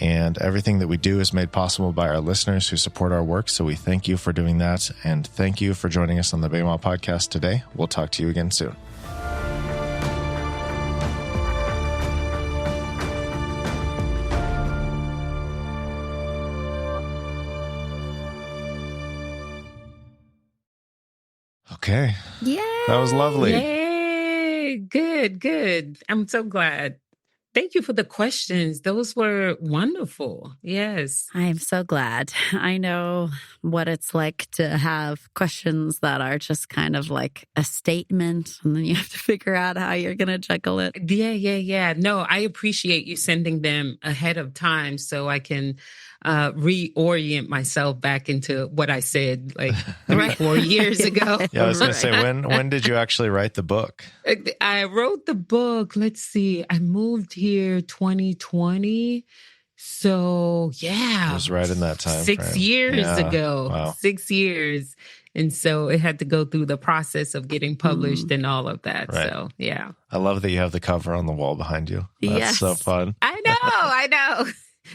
And everything that we do is made possible by our listeners who support our work. So we thank you for doing that. And thank you for joining us on the Bema podcast today. We'll talk to you again soon. Okay. Yay! That was lovely. Yay! Good. I'm so glad. Thank you for the questions. Those were wonderful. Yes. I am so glad. I know what it's like to have questions that are just kind of like a statement, and then you have to figure out how you're going to juggle it. Yeah. No, I appreciate you sending them ahead of time so I can reorient myself back into what I said like 3-4 years ago. Yeah, I was going to say, when did you actually write the book? I wrote the book. Let's see. I moved here 2020. So yeah. It was right in that time. 6 years ago. Wow. 6 years. And so it had to go through the process of getting published and all of that. Right. So, yeah. I love that you have the cover on the wall behind you. That's so fun. I know.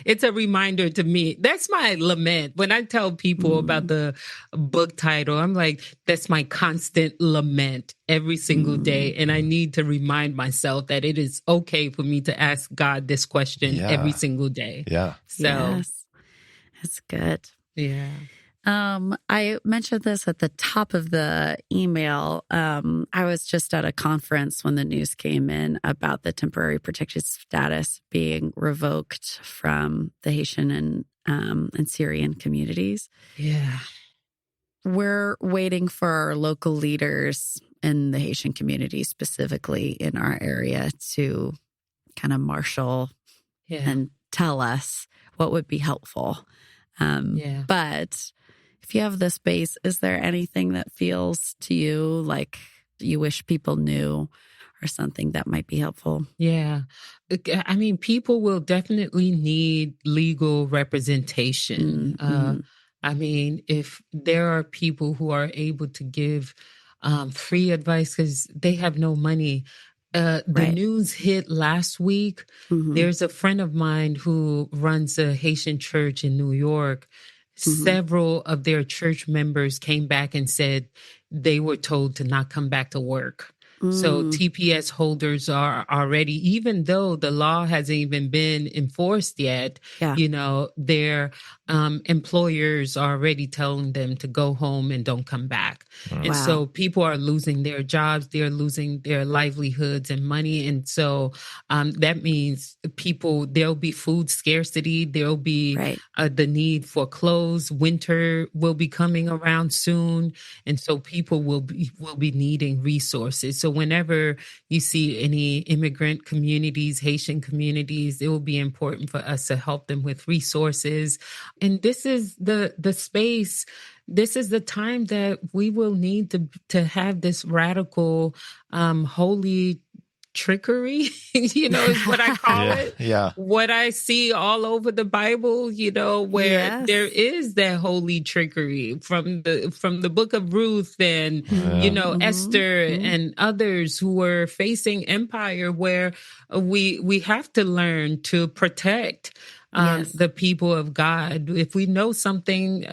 It's a reminder to me. That's my lament. When I tell people about the book title, I'm like, that's my constant lament every single day. And I need to remind myself that it is okay for me to ask God this question every single day. Yeah. So That's good. Yeah. I mentioned this at the top of the email. I was just at a conference when the news came in about the temporary protected status being revoked from the Haitian and Syrian communities. Yeah. We're waiting for our local leaders in the Haitian community, specifically in our area, to kind of marshal and tell us what would be helpful. But if you have the space, is there anything that feels to you like you wish people knew or something that might be helpful? Yeah. I mean, people will definitely need legal representation. I mean, if there are people who are able to give free advice because they have no money. The news hit last week. There's a friend of mine who runs a Haitian church in New York. Several of their church members came back and said they were told to not come back to work. So TPS holders are already, even though the law hasn't even been enforced yet, their employers are already telling them to go home and don't come back. And so people are losing their jobs. They're losing their livelihoods and money. And so that means there'll be food scarcity. There'll be the need for clothes. Winter will be coming around soon. And so people will be needing resources. So whenever you see any immigrant communities, Haitian communities, it will be important for us to help them with resources. And this is the space, this is the time that we will need to have this radical, holy trickery, is what I call it. Yeah. What I see all over the Bible, where there is that holy trickery from the book of Ruth and, Esther and others who were facing empire, where we have to learn to protect the people of God. If we know something,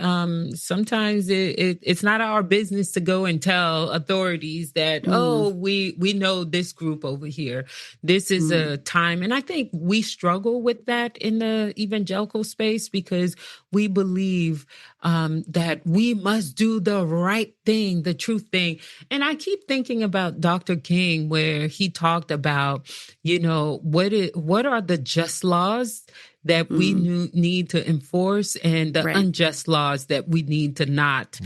sometimes it's not our business to go and tell authorities that, we know this group over here. This is a time. And I think we struggle with that in the evangelical space because we believe that we must do the right thing, the true thing. And I keep thinking about Dr. King, where he talked about, what are the just laws that we need to enforce and the unjust laws that we need to not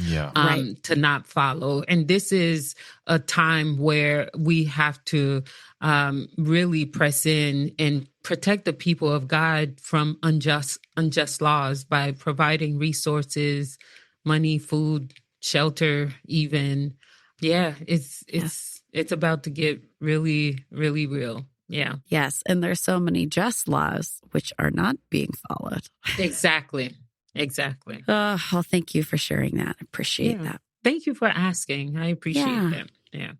follow. And this is a time where we have to really press in and protect the people of God from unjust laws by providing resources, money, food, shelter, even. Yeah, it's about to get really, really real. Yeah. Yes. And there's so many just laws which are not being followed. Exactly. Well, thank you for sharing that. I appreciate that. Thank you for asking. I appreciate that. Yeah.